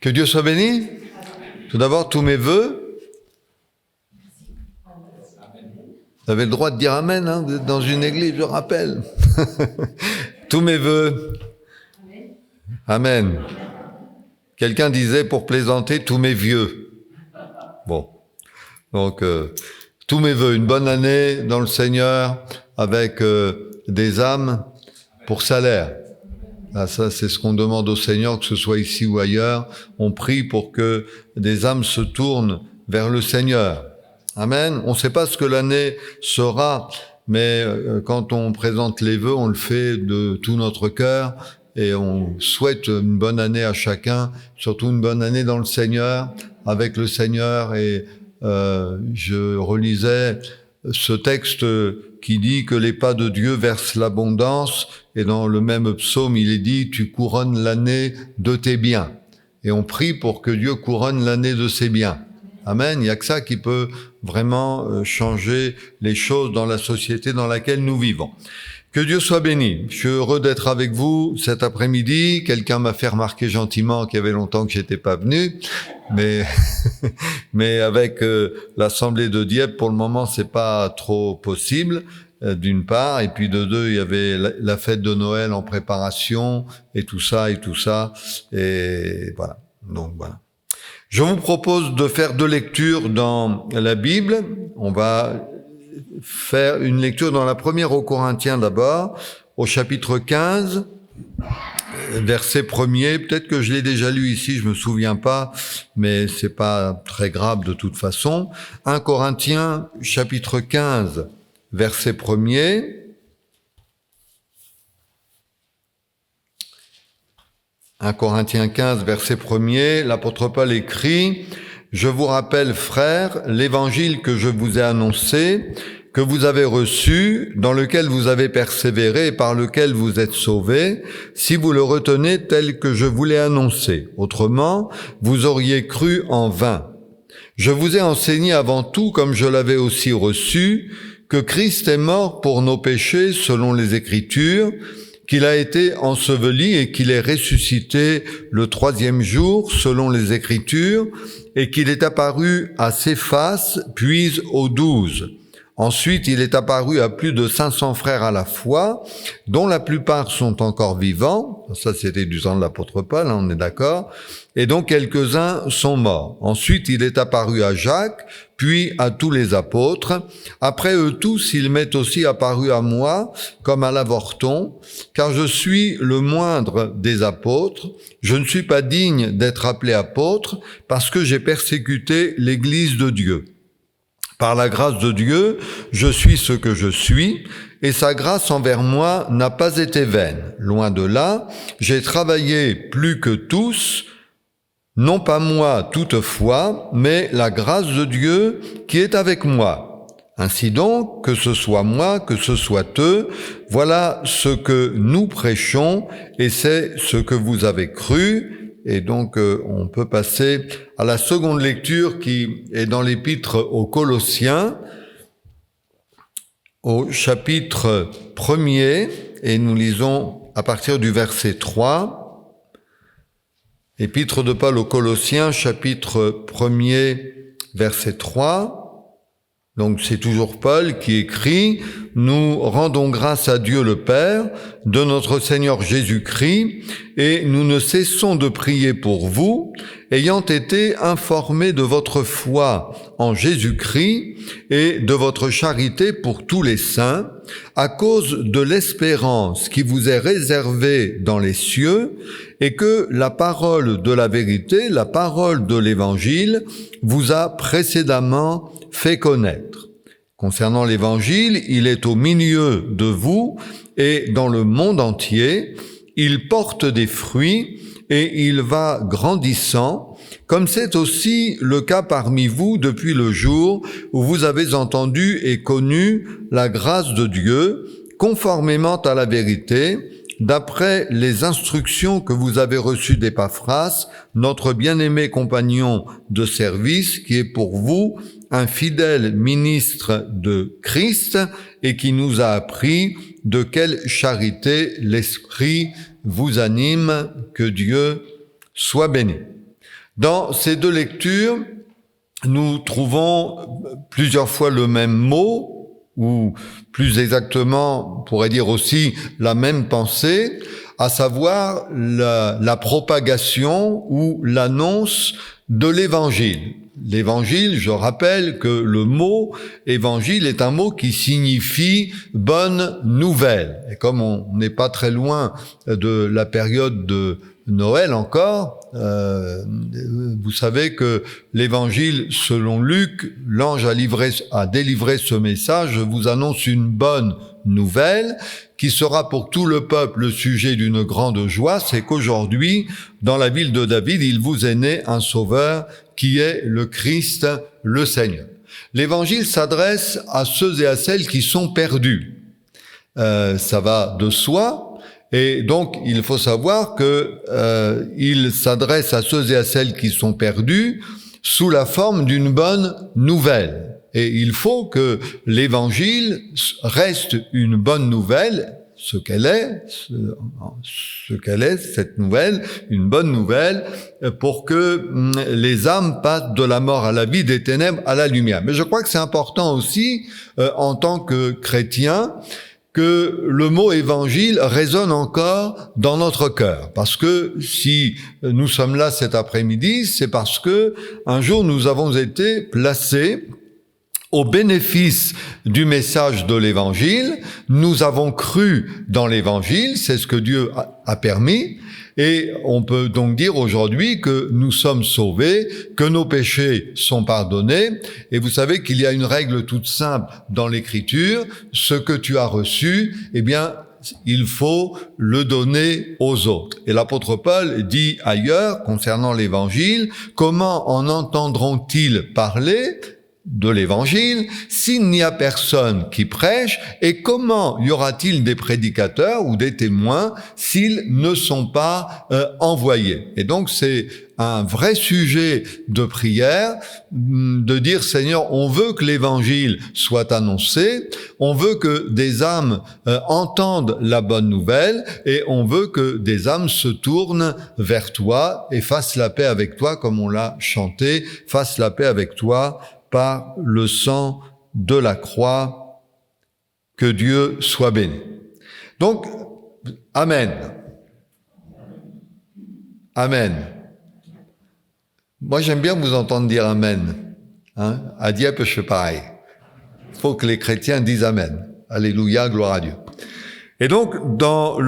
Que Dieu soit béni. Tout d'abord, tous mes vœux. Vous avez le droit de dire Amen, hein, vous êtes dans une église, je rappelle. Tous mes vœux. Amen. Quelqu'un disait, pour plaisanter, tous mes vieux. Bon. Donc, tous mes vœux. Une bonne année dans le Seigneur, avec des âmes pour salaire. Ah, ça, c'est ce qu'on demande au Seigneur, que ce soit ici ou ailleurs. On prie pour que des âmes se tournent vers le Seigneur. Amen. On ne sait pas ce que l'année sera, mais quand on présente les vœux, on le fait de tout notre cœur et on souhaite une bonne année à chacun, surtout une bonne année dans le Seigneur, avec le Seigneur. Et je relisais ce texte qui dit que les pas de Dieu versent l'abondance, et dans le même psaume, il est dit « Tu couronnes l'année de tes biens ». Et on prie pour que Dieu couronne l'année de ses biens. Amen. Il n'y a que ça qui peut vraiment changer les choses dans la société dans laquelle nous vivons. Que Dieu soit béni. Je suis heureux d'être avec vous cet après-midi. Quelqu'un m'a fait remarquer gentiment qu'il y avait longtemps que j'étais pas venu, mais avec l'Assemblée de Dieppe, pour le moment, c'est pas trop possible. D'une part, et puis de deux, il y avait la fête de Noël en préparation et tout ça, et voilà. Donc voilà. Je vous propose de faire 2 lectures dans la Bible. On va faire une lecture dans la première aux Corinthiens d'abord, au chapitre 15, verset 1er. Peut-être que je l'ai déjà lu ici, je me souviens pas, mais c'est pas très grave de toute façon. 1 Corinthiens, chapitre 15, verset 1er. 1 Corinthiens 15, verset 1er, l'apôtre Paul écrit « Je vous rappelle, frères, l'évangile que je vous ai annoncé, que vous avez reçu, dans lequel vous avez persévéré et par lequel vous êtes sauvés, si vous le retenez tel que je vous l'ai annoncé. Autrement, vous auriez cru en vain. Je vous ai enseigné avant tout, comme je l'avais aussi reçu, que Christ est mort pour nos péchés selon les Écritures, qu'il a été enseveli et qu'il est ressuscité le 3e jour selon les Écritures, et qu'il est apparu à Céphas, puis aux 12. Ensuite, il est apparu à plus de 500 frères à la fois, dont la plupart sont encore vivants. Ça, c'était du temps de l'apôtre Paul, hein, on est d'accord. Et dont quelques-uns sont morts. Ensuite, il est apparu à Jacques, puis à tous les apôtres. Après eux tous, il m'est aussi apparu à moi, comme à l'avorton, car je suis le moindre des apôtres. Je ne suis pas digne d'être appelé apôtre, parce que j'ai persécuté l'Église de Dieu. Par la grâce de Dieu, je suis ce que je suis, et sa grâce envers moi n'a pas été vaine. Loin de là, j'ai travaillé plus que tous, non pas moi toutefois, mais la grâce de Dieu qui est avec moi. Ainsi donc, que ce soit moi, que ce soit eux, voilà ce que nous prêchons, et c'est ce que vous avez cru. Et donc, on peut passer à la seconde lecture qui est dans l'épître aux Colossiens, au chapitre 1er, et nous lisons à partir du verset 3. Épître de Paul aux Colossiens, chapitre 1er, verset 3. Donc c'est toujours Paul qui écrit « Nous rendons grâce à Dieu le Père, de notre Seigneur Jésus-Christ, et nous ne cessons de prier pour vous, ayant été informés de votre foi en Jésus-Christ et de votre charité pour tous les saints, à cause de l'espérance qui vous est réservée dans les cieux, et que la parole de la vérité, la parole de l'Évangile, vous a précédemment fait connaître. Concernant l'Évangile, il est au milieu de vous et dans le monde entier. Il porte des fruits et il va grandissant, comme c'est aussi le cas parmi vous depuis le jour où vous avez entendu et connu la grâce de Dieu, conformément à la vérité, d'après les instructions que vous avez reçues d'Épaphras, notre bien-aimé compagnon de service, qui est pour vous un fidèle ministre de Christ et qui nous a appris de quelle charité l'Esprit vous anime. Que Dieu soit béni. Dans ces deux lectures, nous trouvons plusieurs fois le même mot, ou plus exactement, on pourrait dire aussi la même pensée, à savoir la propagation ou l'annonce de l'Évangile. L'Évangile, je rappelle que le mot Évangile est un mot qui signifie bonne nouvelle. Et comme on n'est pas très loin de la période de Noël encore, vous savez que l'Évangile, selon Luc, l'ange a délivré ce message: je vous annonce une bonne nouvelle qui sera pour tout le peuple le sujet d'une grande joie, c'est qu'aujourd'hui, dans la ville de David, il vous est né un sauveur qui est le Christ, le Seigneur. L'Évangile s'adresse à ceux et à celles qui sont perdus. Ça va de soi. Et donc, il faut savoir que il s'adresse à ceux et à celles qui sont perdus sous la forme d'une bonne nouvelle. Et il faut que l'Évangile reste une bonne nouvelle, ce qu'elle est, cette nouvelle, une bonne nouvelle, pour que les âmes passent de la mort à la vie, des ténèbres à la lumière. Mais je crois que c'est important aussi, en tant que chrétien, que le mot évangile résonne encore dans notre cœur. Parce que si nous sommes là cet après-midi, c'est parce que un jour nous avons été placés au bénéfice du message de l'évangile. Nous avons cru dans l'évangile, c'est ce que Dieu a permis. Et on peut donc dire aujourd'hui que nous sommes sauvés, que nos péchés sont pardonnés. Et vous savez qu'il y a une règle toute simple dans l'Écriture: ce que tu as reçu, eh bien, il faut le donner aux autres. Et l'apôtre Paul dit ailleurs, concernant l'Évangile: comment en entendront-ils parler de l'Évangile s'il n'y a personne qui prêche, et comment y aura-t-il des prédicateurs ou des témoins s'ils ne sont pas envoyés? Et donc c'est un vrai sujet de prière, de dire: Seigneur, on veut que l'Évangile soit annoncé, on veut que des âmes entendent la bonne nouvelle, et on veut que des âmes se tournent vers toi et fassent la paix avec toi, comme on l'a chanté, fassent la paix avec toi par le sang de la croix. Que Dieu soit béni. Donc, Amen. Amen. Moi, j'aime bien vous entendre dire Amen. À Dieppe, je fais pareil. Il faut que les chrétiens disent Amen. Alléluia, gloire à Dieu. Et donc, dans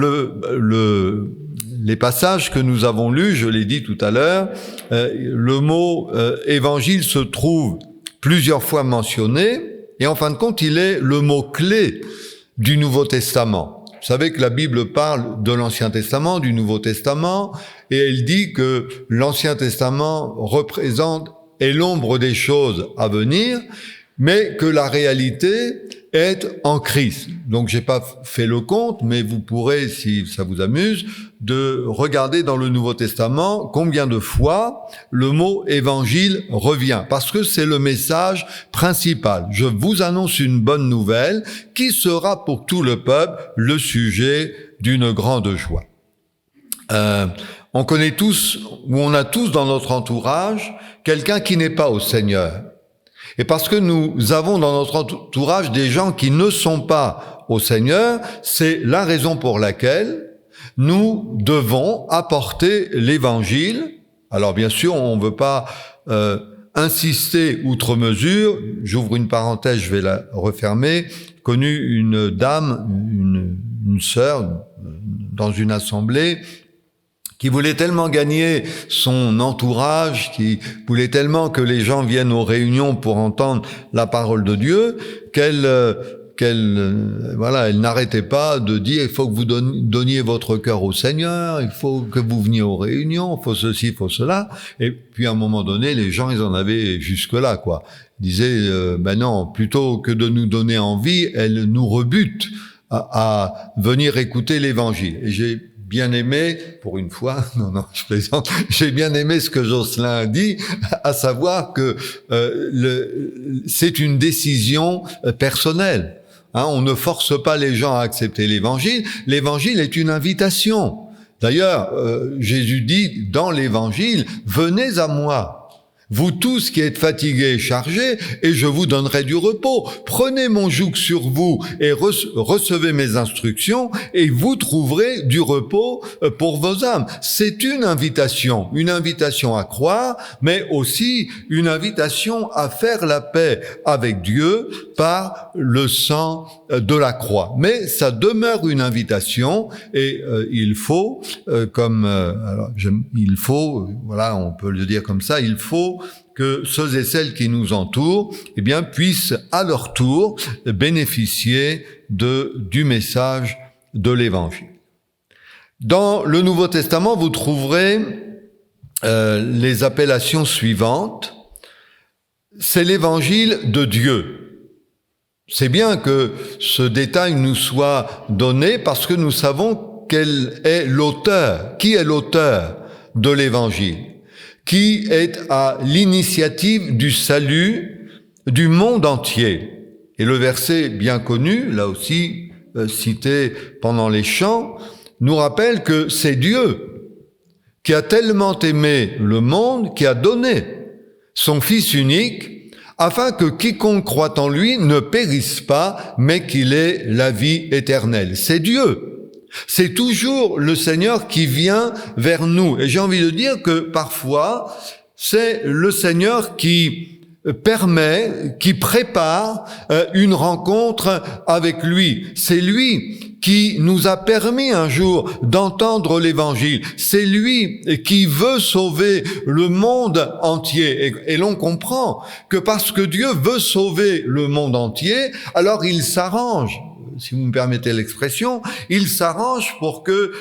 les passages que nous avons lus, je l'ai dit tout à l'heure, le mot évangile se trouve plusieurs fois mentionné, et en fin de compte, il est le mot-clé du Nouveau Testament. Vous savez que la Bible parle de l'Ancien Testament, du Nouveau Testament, et elle dit que l'Ancien Testament représente et l'ombre des choses à venir, mais que la réalité est en Christ. Donc j'ai pas fait le compte, mais vous pourrez, si ça vous amuse, de regarder dans le Nouveau Testament combien de fois le mot évangile revient, parce que c'est le message principal. Je vous annonce une bonne nouvelle qui sera pour tout le peuple le sujet d'une grande joie. On connaît tous, ou on a tous dans notre entourage, quelqu'un qui n'est pas au Seigneur. Et parce que nous avons dans notre entourage des gens qui ne sont pas au Seigneur, c'est la raison pour laquelle nous devons apporter l'Évangile. Alors bien sûr, on ne veut pas insister outre mesure. J'ouvre une parenthèse, je vais la refermer. J'ai connu une dame, une sœur, dans une assemblée, qui voulait tellement gagner son entourage, qui voulait tellement que les gens viennent aux réunions pour entendre la parole de Dieu, qu'elle n'arrêtait pas de dire: il faut que vous donniez votre cœur au Seigneur, il faut que vous veniez aux réunions, il faut ceci, il faut cela. Et puis à un moment donné, les gens, ils en avaient jusque-là, quoi. Ils disaient, ben non, plutôt que de nous donner envie, elle nous rebute à venir écouter l'Évangile. Et j'ai bien aimé, pour une fois, non, je plaisante, j'ai bien aimé ce que Jocelyn a dit, à savoir que c'est une décision personnelle. On ne force pas les gens à accepter l'Évangile. L'Évangile est une invitation. D'ailleurs, Jésus dit dans l'Évangile, « Venez à moi, vous tous qui êtes fatigués et chargés, et je vous donnerai du repos. Prenez mon joug sur vous et recevez mes instructions, et vous trouverez du repos pour vos âmes. » C'est une invitation à croire, mais aussi une invitation à faire la paix avec Dieu par le sang de la croix. Mais ça demeure une invitation, et il faut, voilà, on peut le dire comme ça, il faut que ceux et celles qui nous entourent, puissent à leur tour bénéficier du message de l'Évangile. Dans le Nouveau Testament, vous trouverez les appellations suivantes. C'est l'Évangile de Dieu. C'est bien que ce détail nous soit donné parce que nous savons quel est l'auteur, qui est l'auteur de l'Évangile, qui est à l'initiative du salut du monde entier. Et le verset bien connu, là aussi cité pendant les chants, nous rappelle que c'est Dieu qui a tellement aimé le monde, qui a donné son Fils unique, afin que quiconque croit en lui ne périsse pas, mais qu'il ait la vie éternelle. C'est Dieu. C'est toujours le Seigneur qui vient vers nous. Et j'ai envie de dire que parfois, c'est le Seigneur qui permet, qui prépare une rencontre avec lui. C'est lui qui nous a permis un jour d'entendre l'Évangile. C'est lui qui veut sauver le monde entier. Et l'on comprend que parce que Dieu veut sauver le monde entier, alors il s'arrange. Si vous me permettez l'expression, il s'arrange pour que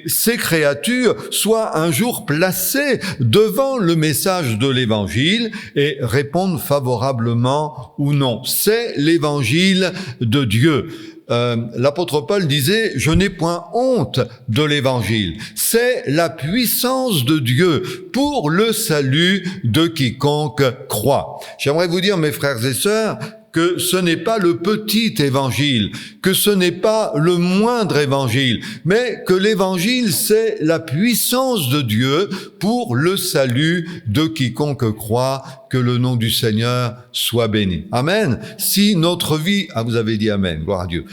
ces créatures soient un jour placées devant le message de l'Évangile et répondent favorablement ou non. C'est l'Évangile de Dieu. L'apôtre Paul disait « Je n'ai point honte de l'Évangile ». C'est la puissance de Dieu pour le salut de quiconque croit. J'aimerais vous dire, mes frères et sœurs, que ce n'est pas le petit évangile, que ce n'est pas le moindre évangile, mais que l'évangile, c'est la puissance de Dieu pour le salut de quiconque croit, que le nom du Seigneur soit béni. Amen. Si notre vie, vous avez dit amen, gloire à Dieu.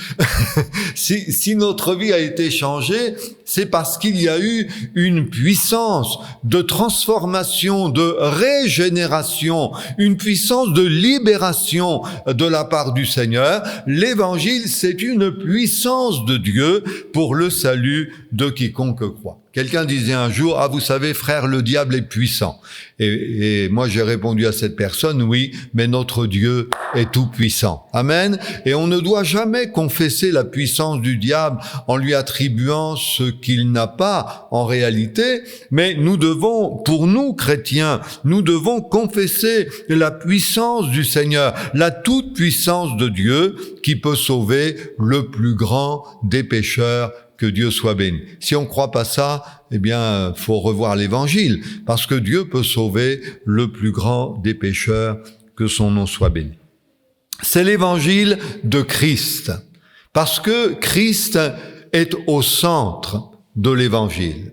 si notre vie a été changée, c'est parce qu'il y a eu une puissance de transformation, de régénération, une puissance de libération de la part du Seigneur. L'évangile, c'est une puissance de Dieu pour le salut de quiconque croit. Quelqu'un disait un jour, vous savez, frère, le diable est puissant. Et moi, j'ai répondu à cette personne, oui, mais notre Dieu est tout puissant. Amen. Et on ne doit jamais confesser la puissance du diable en lui attribuant ce qu'il n'a pas en réalité, mais nous devons, pour nous, chrétiens, nous devons confesser la puissance du Seigneur, la toute puissance de Dieu qui peut sauver le plus grand des pécheurs. Que Dieu soit béni. Si on ne croit pas ça, faut revoir l'Évangile, parce que Dieu peut sauver le plus grand des pécheurs, que son nom soit béni. C'est l'Évangile de Christ, parce que Christ est au centre de l'Évangile.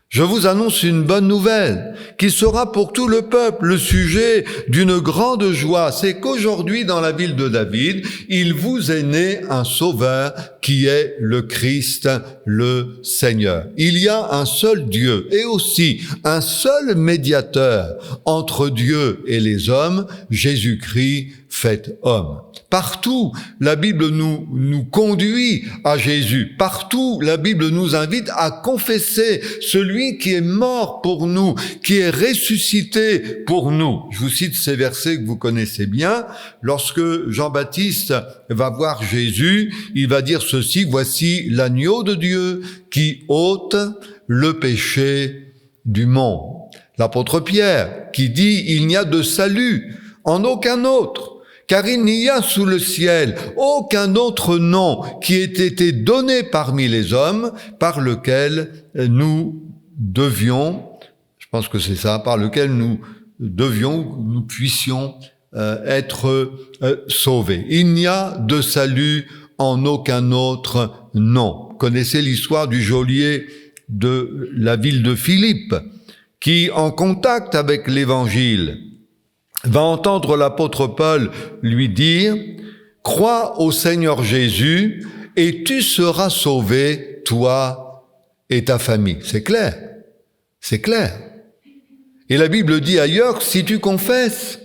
Je vous annonce une bonne nouvelle qui sera pour tout le peuple le sujet d'une grande joie. C'est qu'aujourd'hui, dans la ville de David, il vous est né un sauveur qui est le Christ, le Seigneur. Il y a un seul Dieu et aussi un seul médiateur entre Dieu et les hommes, Jésus-Christ fait homme. Partout, la Bible nous conduit à Jésus. Partout, la Bible nous invite à confesser celui qui est mort pour nous, qui est ressuscité pour nous. Je vous cite ces versets que vous connaissez bien. Lorsque Jean-Baptiste va voir Jésus, il va dire ceci: « Voici l'agneau de Dieu qui ôte le péché du monde. » L'apôtre Pierre qui dit « Il n'y a de salut en aucun autre. Car il n'y a sous le ciel aucun autre nom qui ait été donné parmi les hommes par lequel nous devions, je pense que c'est ça, par lequel nous puissions être sauvés. Il n'y a de salut en aucun autre nom. Vous connaissez l'histoire du geôlier de la ville de Philippe, qui, en contact avec l'Évangile, va entendre l'apôtre Paul lui dire « Crois au Seigneur Jésus et tu seras sauvé, toi et ta famille. » C'est clair, c'est clair. Et la Bible dit ailleurs, si tu confesses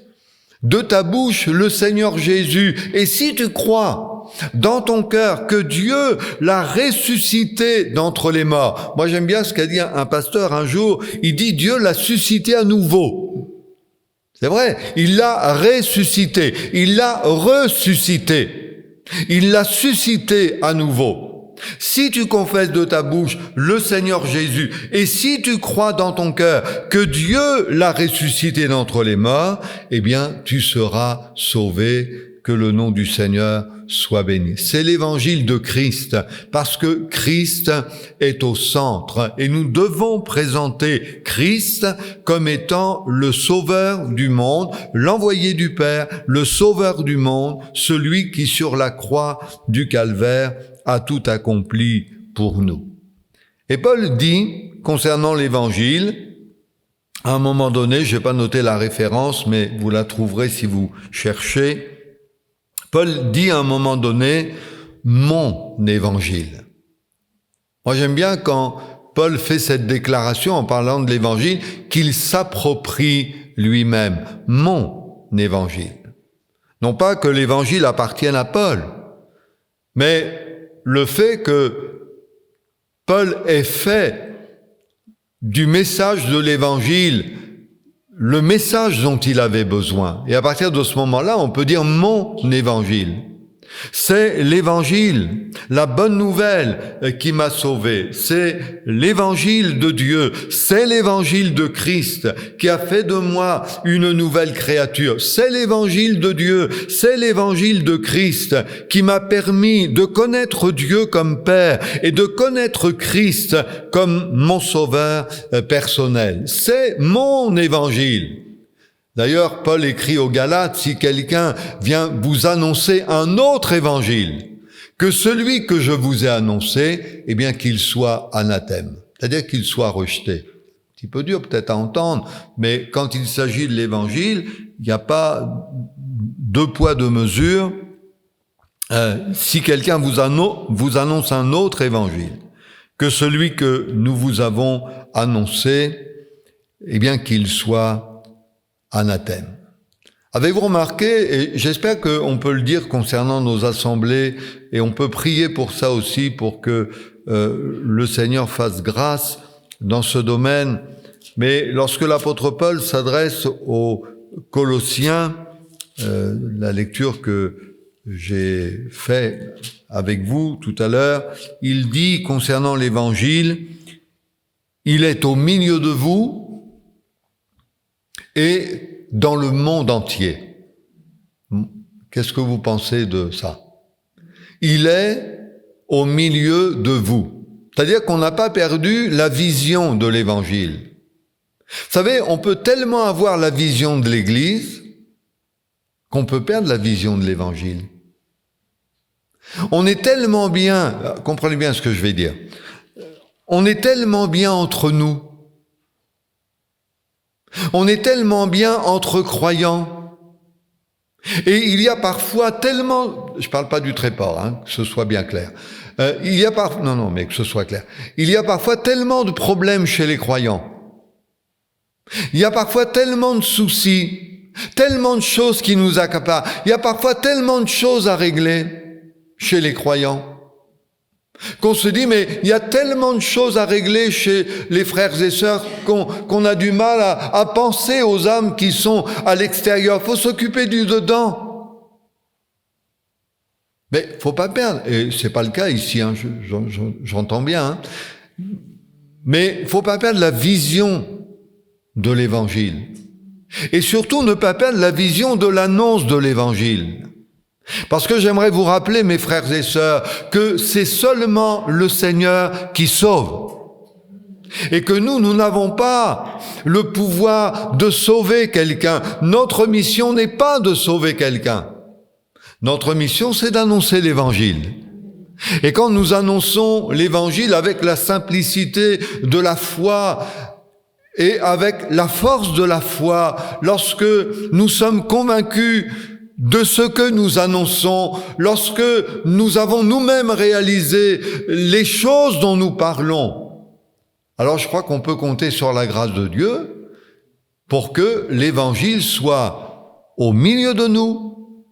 de ta bouche le Seigneur Jésus, et si tu crois dans ton cœur que Dieu l'a ressuscité d'entre les morts. Moi, j'aime bien ce qu'a dit un pasteur un jour. Il dit Dieu l'a suscité à nouveau. C'est vrai, il l'a ressuscité, il l'a ressuscité, il l'a suscité à nouveau. Si tu confesses de ta bouche le Seigneur Jésus, et si tu crois dans ton cœur que Dieu l'a ressuscité d'entre les morts, eh bien, tu seras sauvé, que le nom du Seigneur soit béni. C'est l'évangile de Christ, parce que Christ est au centre, et nous devons présenter Christ comme étant le sauveur du monde, l'envoyé du Père, le sauveur du monde, celui qui sur la croix du Calvaire a tout accompli pour nous. Et Paul dit, concernant l'évangile, à un moment donné, je n'ai pas noté la référence, mais vous la trouverez si vous cherchez, Paul dit à un moment donné, mon évangile. Moi j'aime bien quand Paul fait cette déclaration en parlant de l'évangile, qu'il s'approprie lui-même, mon évangile. Non pas que l'évangile appartienne à Paul, mais le fait que Paul ait fait du message de l'Évangile le message dont il avait besoin. Et à partir de ce moment-là, on peut dire mon Évangile. C'est l'Évangile, la bonne nouvelle qui m'a sauvé. C'est l'Évangile de Dieu, c'est l'Évangile de Christ qui a fait de moi une nouvelle créature. C'est l'Évangile de Dieu, c'est l'Évangile de Christ qui m'a permis de connaître Dieu comme Père et de connaître Christ comme mon sauveur personnel. C'est mon Évangile. D'ailleurs, Paul écrit aux Galates, si quelqu'un vient vous annoncer un autre évangile que celui que je vous ai annoncé, eh bien qu'il soit anathème, c'est-à-dire qu'il soit rejeté. Un petit peu dur peut-être à entendre, mais quand il s'agit de l'évangile, il n'y a pas deux poids, deux mesures. Si quelqu'un vous annonce un autre évangile que celui que nous vous avons annoncé, eh bien qu'il soit anathème. Avez-vous remarqué, et j'espère qu'on peut le dire concernant nos assemblées, et on peut prier pour ça aussi, pour que le Seigneur fasse grâce dans ce domaine, mais lorsque l'apôtre Paul s'adresse aux Colossiens, la lecture que j'ai faite avec vous tout à l'heure, il dit concernant l'Évangile, « Il est au milieu de vous, et dans le monde entier. » Qu'est-ce que vous pensez de ça? Il est au milieu de vous. C'est-à-dire qu'on n'a pas perdu la vision de l'Évangile. Vous savez, on peut tellement avoir la vision de l'Église qu'on peut perdre la vision de l'Évangile. On est tellement bien, comprenez bien ce que je vais dire, on est tellement bien entre nous. On est tellement bien entre croyants. Et il y a parfois tellement, je parle pas du tréport, que ce soit bien clair. Mais que ce soit clair. Il y a parfois tellement de problèmes chez les croyants. Il y a parfois tellement de soucis, tellement de choses qui nous accaparent. Il y a parfois tellement de choses à régler chez les croyants. Qu'on se dit, mais il y a tellement de choses à régler chez les frères et sœurs qu'on a du mal à penser aux âmes qui sont à l'extérieur. Il faut s'occuper du dedans. Mais faut pas perdre, et c'est pas le cas ici, j'entends bien, mais faut pas perdre la vision de l'Évangile. Et surtout ne pas perdre la vision de l'annonce de l'Évangile. Parce que j'aimerais vous rappeler, mes frères et sœurs, que c'est seulement le Seigneur qui sauve. Et que nous n'avons pas le pouvoir de sauver quelqu'un. Notre mission n'est pas de sauver quelqu'un. Notre mission, c'est d'annoncer l'Évangile. Et quand nous annonçons l'Évangile avec la simplicité de la foi et avec la force de la foi, lorsque nous sommes convaincus de ce que nous annonçons, lorsque nous avons nous-mêmes réalisé les choses dont nous parlons, alors je crois qu'on peut compter sur la grâce de Dieu pour que l'Évangile soit au milieu de nous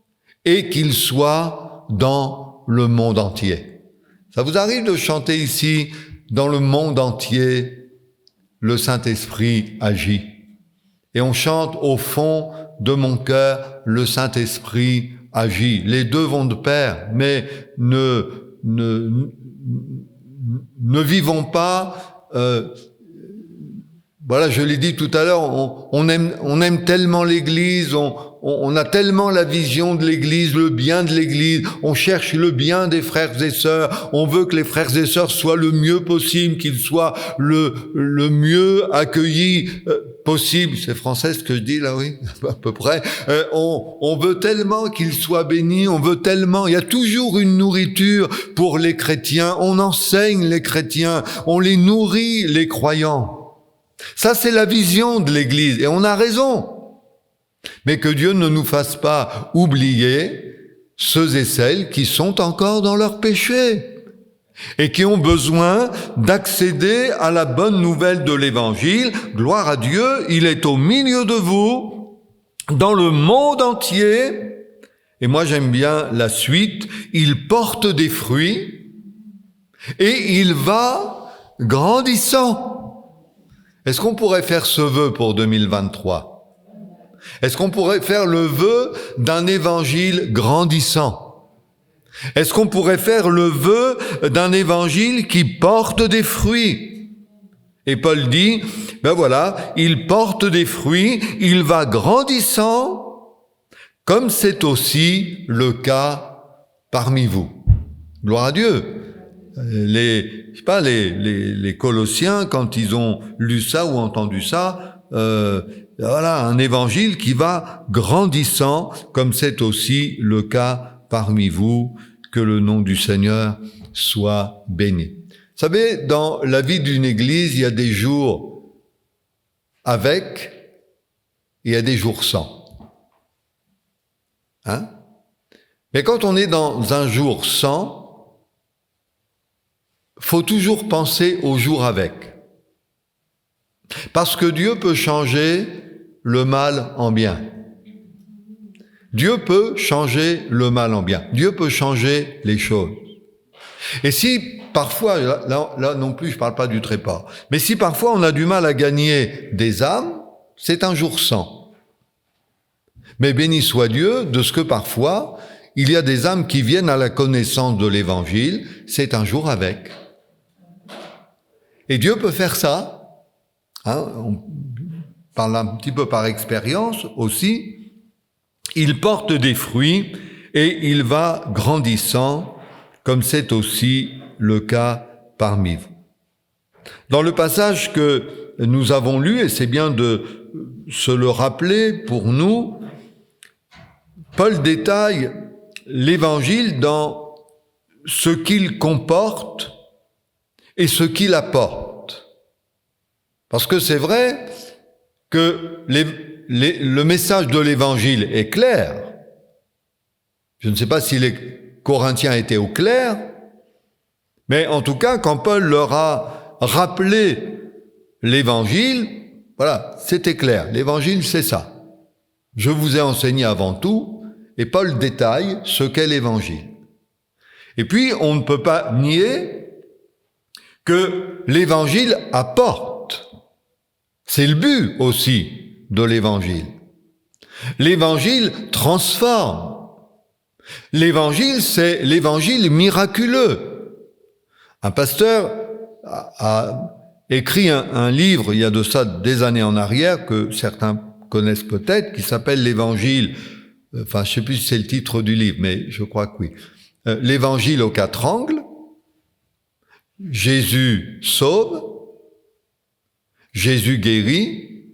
et qu'il soit dans le monde entier. Ça vous arrive de chanter ici, dans le monde entier, le Saint-Esprit agit. Et on chante au fond de mon cœur, le Saint-Esprit agit. Les deux vont de pair, mais ne vivons pas... Voilà, je l'ai dit tout à l'heure, on aime tellement l'Église, on a tellement la vision de l'Église, le bien de l'Église, on cherche le bien des frères et sœurs, on veut que les frères et sœurs soient le mieux possible, qu'ils soient le mieux accueillis possible. C'est français ce que je dis là, oui, à peu près. On veut tellement qu'ils soient bénis, on veut tellement, il y a toujours une nourriture pour les chrétiens, on enseigne les chrétiens, on les nourrit les croyants. Ça, c'est la vision de l'Église, et on a raison. Mais que Dieu ne nous fasse pas oublier ceux et celles qui sont encore dans leur péché et qui ont besoin d'accéder à la bonne nouvelle de l'Évangile. Gloire à Dieu, il est au milieu de vous, dans le monde entier. Et moi, j'aime bien la suite. Il porte des fruits et il va grandissant. Est-ce qu'on pourrait faire ce vœu pour 2023 ? Est-ce qu'on pourrait faire le vœu d'un évangile grandissant ? Est-ce qu'on pourrait faire le vœu d'un évangile qui porte des fruits ? Et Paul dit, ben voilà, il porte des fruits, il va grandissant, comme c'est aussi le cas parmi vous. Gloire à Dieu. Les Colossiens, quand ils ont lu ça ou entendu ça, voilà, un évangile qui va grandissant, comme c'est aussi le cas parmi vous, que le nom du Seigneur soit béni. Vous savez, dans la vie d'une église, il y a des jours avec, et il y a des jours sans. Hein? Mais quand on est dans un jour sans, faut toujours penser au jour avec. Parce que Dieu peut changer le mal en bien. Dieu peut changer le mal en bien. Dieu peut changer les choses. Et si parfois, là non plus, je parle pas du trépas, mais si parfois on a du mal à gagner des âmes, c'est un jour sans. Mais béni soit Dieu de ce que parfois, il y a des âmes qui viennent à la connaissance de l'Évangile, c'est un jour avec. Et Dieu peut faire ça, hein, on parle un petit peu par expérience aussi, il porte des fruits et il va grandissant, comme c'est aussi le cas parmi vous. Dans le passage que nous avons lu, et c'est bien de se le rappeler pour nous, Paul détaille l'Évangile dans ce qu'il comporte et ce qu'il apporte. Parce que c'est vrai que le message de l'Évangile est clair. Je ne sais pas si les Corinthiens étaient au clair, mais en tout cas, quand Paul leur a rappelé l'Évangile, voilà, c'était clair. L'Évangile, c'est ça. Je vous ai enseigné avant tout, et Paul détaille ce qu'est l'Évangile. Et puis, on ne peut pas nier que l'Évangile apporte. C'est le but aussi de l'Évangile. L'Évangile transforme. L'Évangile, c'est l'Évangile miraculeux. Un pasteur a écrit un livre, il y a de ça des années en arrière, que certains connaissent peut-être, qui s'appelle l'Évangile, enfin je ne sais plus si c'est le titre du livre, mais je crois que oui. L'Évangile aux 4 angles. Jésus sauve, Jésus guérit,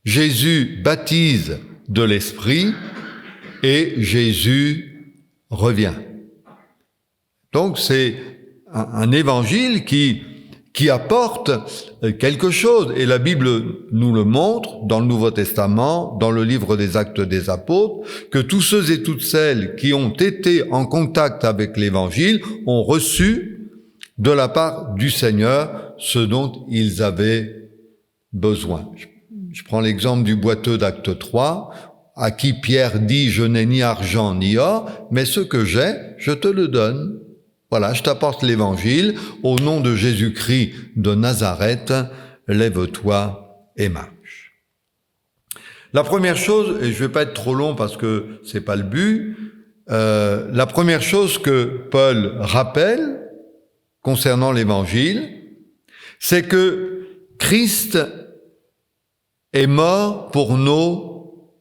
Jésus baptise de l'Esprit et Jésus revient. Donc c'est un évangile qui apporte quelque chose. Et la Bible nous le montre dans le Nouveau Testament, dans le livre des Actes des Apôtres, que tous ceux et toutes celles qui ont été en contact avec l'Évangile ont reçu de la part du Seigneur ce dont ils avaient besoin. Je prends l'exemple du boiteux d'Acte 3, à qui Pierre dit « Je n'ai ni argent ni or, mais ce que j'ai, je te le donne. » Voilà, je t'apporte l'Évangile, au nom de Jésus-Christ de Nazareth, lève-toi et marche. La première chose, et je vais pas être trop long parce que c'est pas le but, la première chose que Paul rappelle concernant l'Évangile, c'est que Christ est mort pour nos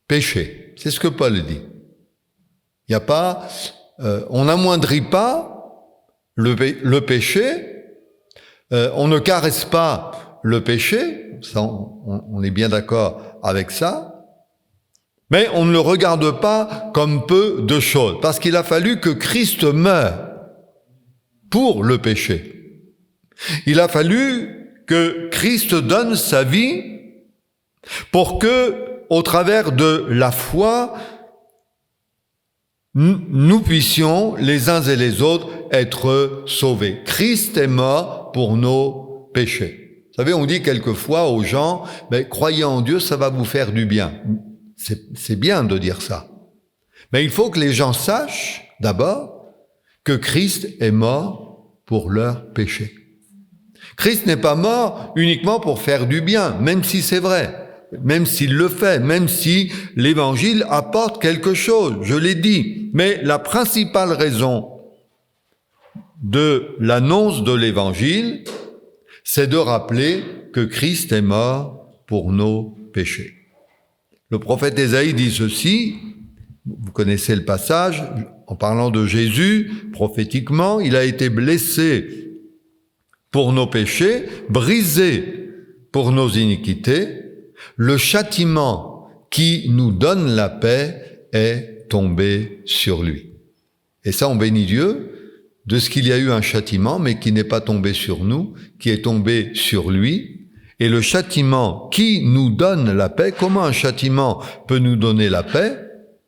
péchés. C'est ce que Paul dit. Il n'y a pas, on n'amoindrit pas le péché, on ne caresse pas le péché, ça, on est bien d'accord avec ça, mais on ne le regarde pas comme peu de choses, parce qu'il a fallu que Christ meure pour le péché. Il a fallu que Christ donne sa vie pour que, au travers de la foi, nous puissions, les uns et les autres, être sauvés. Christ est mort pour nos péchés. Vous savez, on dit quelquefois aux gens, mais croyez en Dieu, ça va vous faire du bien. C'est bien de dire ça. Mais il faut que les gens sachent, d'abord, que Christ est mort pour leurs péchés. Christ n'est pas mort uniquement pour faire du bien, même si c'est vrai. Même s'il le fait, même si l'Évangile apporte quelque chose, je l'ai dit. Mais la principale raison de l'annonce de l'Évangile, c'est de rappeler que Christ est mort pour nos péchés. Le prophète Ésaïe dit ceci, vous connaissez le passage, en parlant de Jésus, prophétiquement, il a été blessé pour nos péchés, brisé pour nos iniquités. Le châtiment qui nous donne la paix est tombé sur lui. Et ça, on bénit Dieu de ce qu'il y a eu un châtiment, mais qui n'est pas tombé sur nous, qui est tombé sur lui. Et le châtiment qui nous donne la paix, comment un châtiment peut nous donner la paix?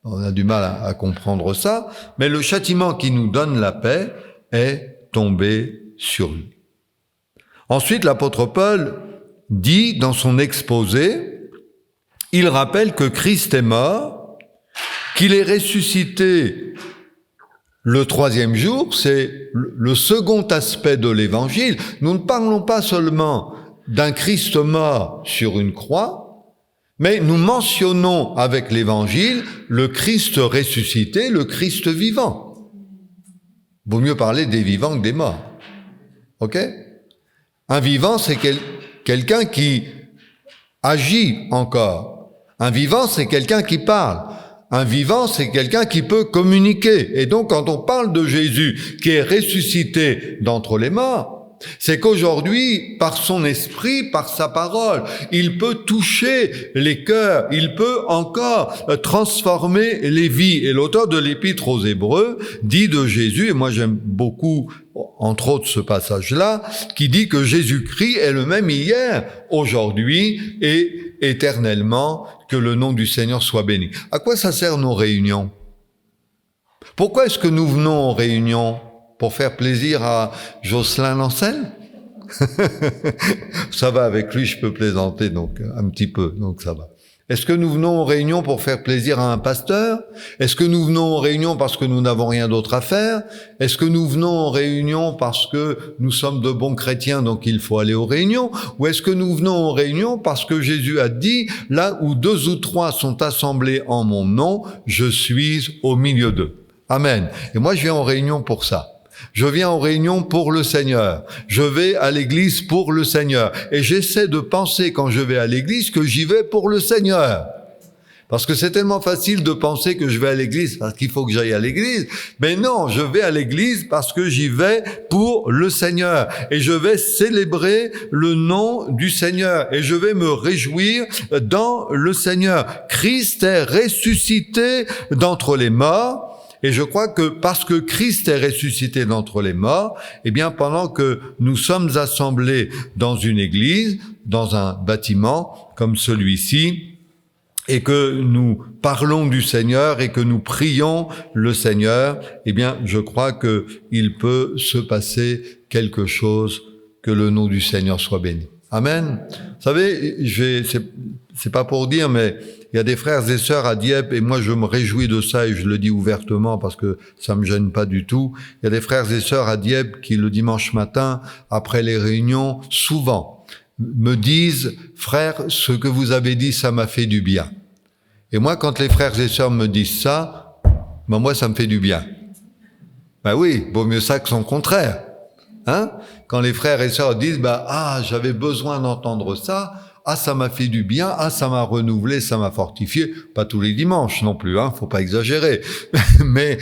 On a du mal à comprendre ça, mais le châtiment qui nous donne la paix est tombé sur lui. Ensuite, l'apôtre Paul dit dans son exposé, il rappelle que Christ est mort, qu'il est ressuscité le troisième jour, c'est le second aspect de l'Évangile. Nous ne parlons pas seulement d'un Christ mort sur une croix, mais nous mentionnons avec l'Évangile le Christ ressuscité, le Christ vivant. Vaut mieux parler des vivants que des morts. Ok ? Un vivant, c'est quelqu'un qui agit encore. Un vivant, c'est quelqu'un qui parle. Un vivant, c'est quelqu'un qui peut communiquer. Et donc, quand on parle de Jésus qui est ressuscité d'entre les morts, c'est qu'aujourd'hui, par son esprit, par sa parole, il peut toucher les cœurs, il peut encore transformer les vies. Et l'auteur de l'Épître aux Hébreux dit de Jésus, et moi j'aime beaucoup, entre autres, ce passage-là, qui dit que Jésus-Christ est le même hier, aujourd'hui et éternellement, que le nom du Seigneur soit béni. À quoi ça sert nos réunions? Pourquoi est-ce que nous venons aux réunions? Pour faire plaisir à Jocelyn Lancel? Ça va, avec lui, je peux plaisanter, donc un petit peu, donc ça va. Est-ce que nous venons aux réunions pour faire plaisir à un pasteur? Est-ce que nous venons aux réunions parce que nous n'avons rien d'autre à faire? Est-ce que nous venons aux réunions parce que nous sommes de bons chrétiens, donc il faut aller aux réunions? Ou est-ce que nous venons aux réunions parce que Jésus a dit, là où 2 ou 3 sont assemblés en mon nom, je suis au milieu d'eux. Amen. Et moi, je viens aux réunions pour ça. Je viens aux réunions pour le Seigneur. Je vais à l'église pour le Seigneur. Et j'essaie de penser quand je vais à l'église que j'y vais pour le Seigneur. Parce que c'est tellement facile de penser que je vais à l'église parce qu'il faut que j'aille à l'église. Mais non, je vais à l'église parce que j'y vais pour le Seigneur. Et je vais célébrer le nom du Seigneur. Et je vais me réjouir dans le Seigneur. Christ est ressuscité d'entre les morts. Et je crois que parce que Christ est ressuscité d'entre les morts, eh bien, pendant que nous sommes assemblés dans une église, dans un bâtiment comme celui-ci, et que nous parlons du Seigneur et que nous prions le Seigneur, eh bien, je crois que il peut se passer quelque chose, que le nom du Seigneur soit béni. Amen. Vous savez, c'est pas pour dire, mais il y a des frères et sœurs à Dieppe, et moi je me réjouis de ça, et je le dis ouvertement parce que ça me gêne pas du tout. Il y a des frères et sœurs à Dieppe qui, le dimanche matin, après les réunions, souvent, me disent, frère, ce que vous avez dit, ça m'a fait du bien. Et moi, quand les frères et sœurs me disent ça, ben moi, ça me fait du bien. Ben oui, vaut mieux ça que son contraire. Hein? Quand les frères et sœurs disent, j'avais besoin d'entendre ça, ça m'a fait du bien, ça m'a renouvelé, ça m'a fortifié. Pas tous les dimanches non plus, faut pas exagérer. Mais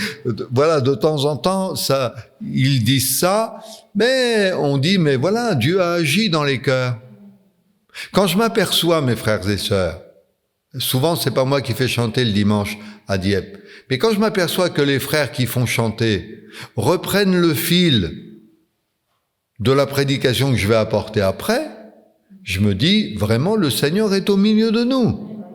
voilà, de temps en temps, ça, ils disent ça, mais on dit, mais voilà, Dieu a agi dans les cœurs. Quand je m'aperçois, mes frères et sœurs, souvent c'est pas moi qui fais chanter le dimanche à Dieppe, mais quand je m'aperçois que les frères qui font chanter reprennent le fil de la prédication que je vais apporter après, je me dis, vraiment, le Seigneur est au milieu de nous.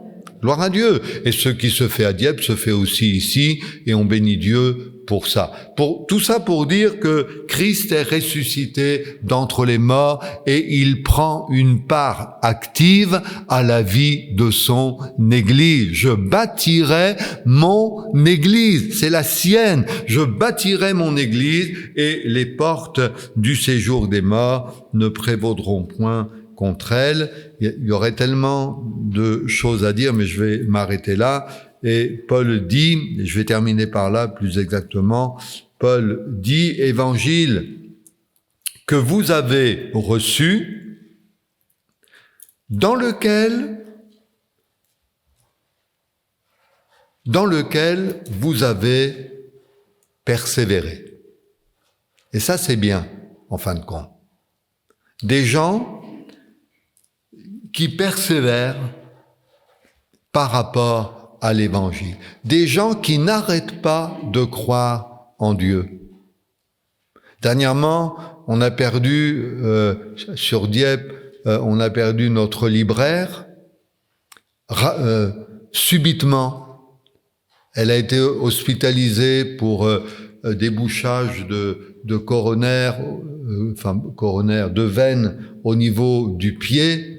Gloire à Dieu. Et ce qui se fait à Dieppe se fait aussi ici, et on bénit Dieu pour ça. Tout ça pour dire que Christ est ressuscité d'entre les morts et il prend une part active à la vie de son Église. Je bâtirai mon Église. C'est la sienne. Je bâtirai mon Église et les portes du séjour des morts ne prévaudront point contre elle. Il y aurait tellement de choses à dire, mais je vais m'arrêter là. Et Paul dit, et je vais terminer par là plus exactement, Paul dit, évangile que vous avez reçu, dans lequel vous avez persévéré. Et ça, c'est bien, en fin de compte. Des gens qui persévèrent par rapport à l'évangile. Des gens qui n'arrêtent pas de croire en Dieu. Dernièrement, on a perdu, sur Dieppe, on a perdu notre libraire. Subitement, elle a été hospitalisée pour débouchage de coronaire, de veine au niveau du pied.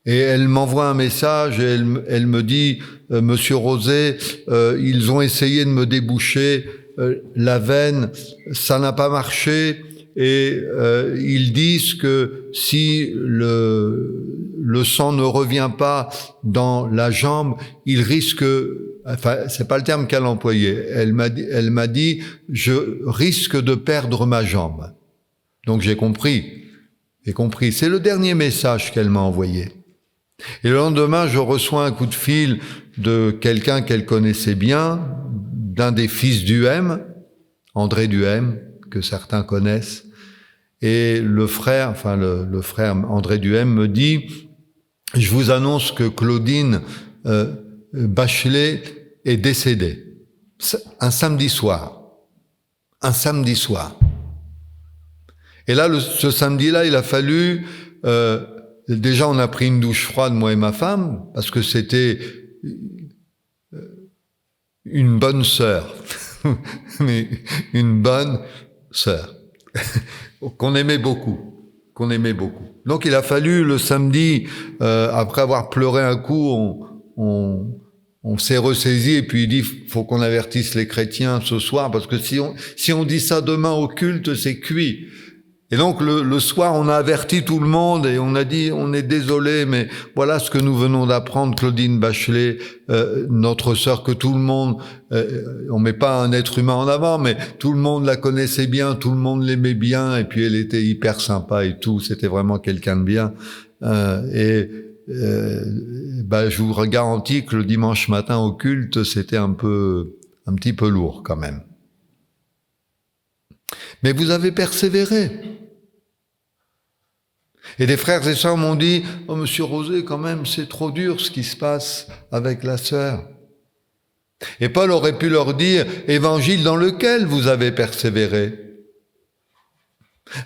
Et elle m'envoie un message et elle me dit, Monsieur Rosé, ils ont essayé de me déboucher la veine, ça n'a pas marché, et ils disent que si le sang ne revient pas dans la jambe, il risque, c'est pas le terme qu'elle a employé, elle m'a dit, je risque de perdre ma jambe. Donc j'ai compris. C'est le dernier message qu'elle m'a envoyé. Et le lendemain, je reçois un coup de fil de quelqu'un qu'elle connaissait bien, d'un des fils d'UM, André Duhem, que certains connaissent. Et le frère André Duhem me dit, je vous annonce que Claudine Bachelet est décédée. Un samedi soir. Et là, ce samedi-là, il a fallu... déjà, on a pris une douche froide, moi et ma femme, parce que c'était une bonne sœur. Mais une bonne sœur. qu'on aimait beaucoup. Donc, il a fallu, le samedi, après avoir pleuré un coup, on s'est ressaisi et puis il dit, faut qu'on avertisse les chrétiens ce soir, parce que si on dit ça demain au culte, c'est cuit. Et donc le soir, on a averti tout le monde et on a dit, on est désolé, mais voilà ce que nous venons d'apprendre, Claudine Bachelet, notre sœur que tout le monde, on met pas un être humain en avant, mais tout le monde la connaissait bien, tout le monde l'aimait bien, et puis elle était hyper sympa et tout, c'était vraiment quelqu'un de bien. Je vous garantis que le dimanche matin au culte, c'était un petit peu lourd quand même. Mais vous avez persévéré. Et des frères et sœurs m'ont dit, oh, Monsieur Rosé, quand même, c'est trop dur ce qui se passe avec la sœur. Et Paul aurait pu leur dire, évangile dans lequel vous avez persévéré.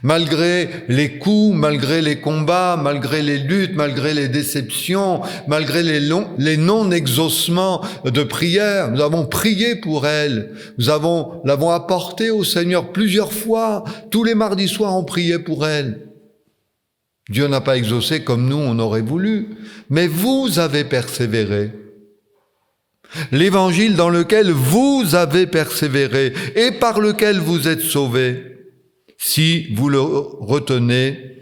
Malgré les coups, malgré les combats, malgré les luttes, malgré les déceptions, malgré les non-exaucements de prière, nous avons prié pour elle. Nous l'avons apportée au Seigneur plusieurs fois. Tous les mardis soirs, on priait pour elle. Dieu n'a pas exaucé comme nous, on aurait voulu. Mais vous avez persévéré. L'évangile dans lequel vous avez persévéré et par lequel vous êtes sauvés. Si vous le retenez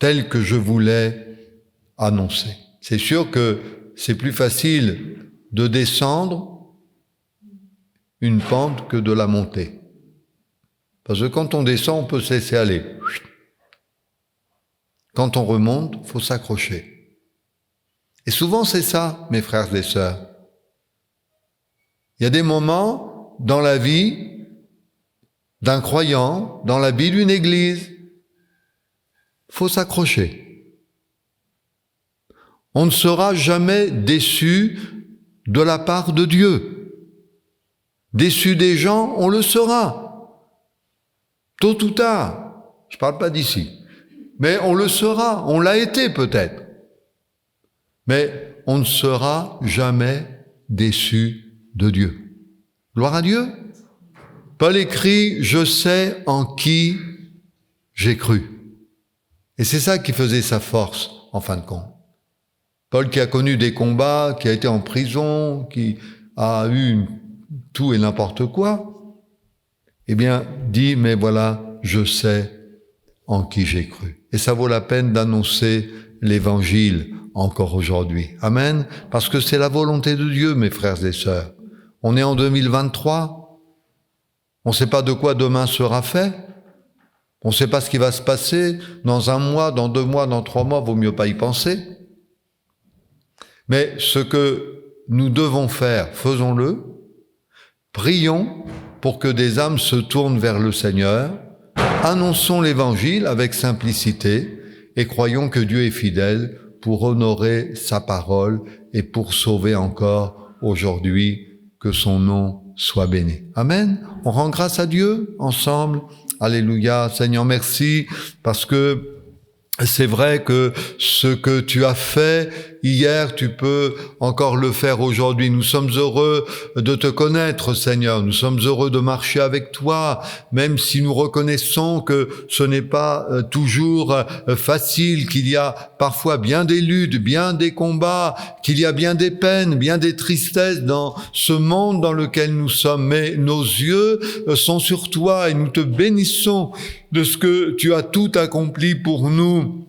tel que je vous l'ai annoncé. C'est sûr que c'est plus facile de descendre une pente que de la monter. Parce que quand on descend, on peut se laisser aller. Quand on remonte, il faut s'accrocher. Et souvent c'est ça, mes frères et sœurs. Il y a des moments dans la vie d'un croyant, dans la vie d'une église, faut s'accrocher. On ne sera jamais déçu de la part de Dieu. Déçu des gens, on le sera. Tôt ou tard. Je ne parle pas d'ici. Mais on le sera. On l'a été peut-être. Mais on ne sera jamais déçu de Dieu. Gloire à Dieu. Paul écrit « Je sais en qui j'ai cru ». Et c'est ça qui faisait sa force, en fin de compte. Paul qui a connu des combats, qui a été en prison, qui a eu tout et n'importe quoi, eh bien, dit « Mais voilà, je sais en qui j'ai cru ». Et ça vaut la peine d'annoncer l'Évangile encore aujourd'hui. Amen. Parce que c'est la volonté de Dieu, mes frères et sœurs. On est en 2023. On ne sait pas de quoi demain sera fait. On ne sait pas ce qui va se passer dans 1 mois, dans 2 mois, dans 3 mois, vaut mieux pas y penser. Mais ce que nous devons faire, faisons-le. Prions pour que des âmes se tournent vers le Seigneur. Annonçons l'Évangile avec simplicité et croyons que Dieu est fidèle pour honorer sa parole et pour sauver encore aujourd'hui, que son nom soit béni. Amen. On rend grâce à Dieu ensemble. Alléluia. Seigneur, merci parce que c'est vrai que ce que tu as fait hier, tu peux encore le faire aujourd'hui. Nous sommes heureux de te connaître, Seigneur. Nous sommes heureux de marcher avec toi, même si nous reconnaissons que ce n'est pas toujours facile, qu'il y a parfois bien des luttes, bien des combats, qu'il y a bien des peines, bien des tristesses dans ce monde dans lequel nous sommes. Mais nos yeux sont sur toi et nous te bénissons de ce que tu as tout accompli pour nous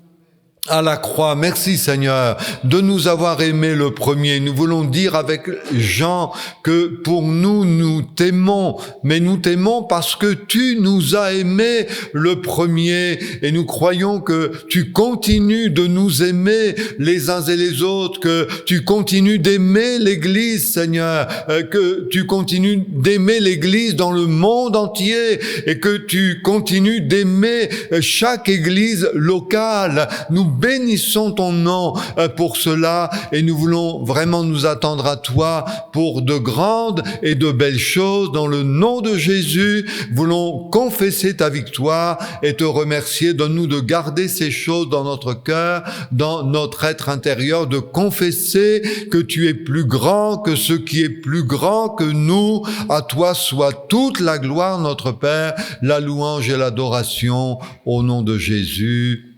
à la croix. Merci Seigneur de nous avoir aimés le premier. Nous voulons dire avec Jean que pour nous, nous t'aimons, mais nous t'aimons parce que tu nous as aimés le premier et nous croyons que tu continues de nous aimer les uns et les autres, que tu continues d'aimer l'Église, Seigneur, que tu continues d'aimer l'Église dans le monde entier et que tu continues d'aimer chaque Église locale. Nous bénissons ton nom pour cela et nous voulons vraiment nous attendre à toi pour de grandes et de belles choses. Dans le nom de Jésus, voulons confesser ta victoire et te remercier. Donne-nous de garder ces choses dans notre cœur, dans notre être intérieur, de confesser que tu es plus grand que ce qui est plus grand que nous. À toi soit toute la gloire, notre Père, la louange et l'adoration au nom de Jésus.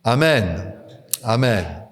Amen. Amen.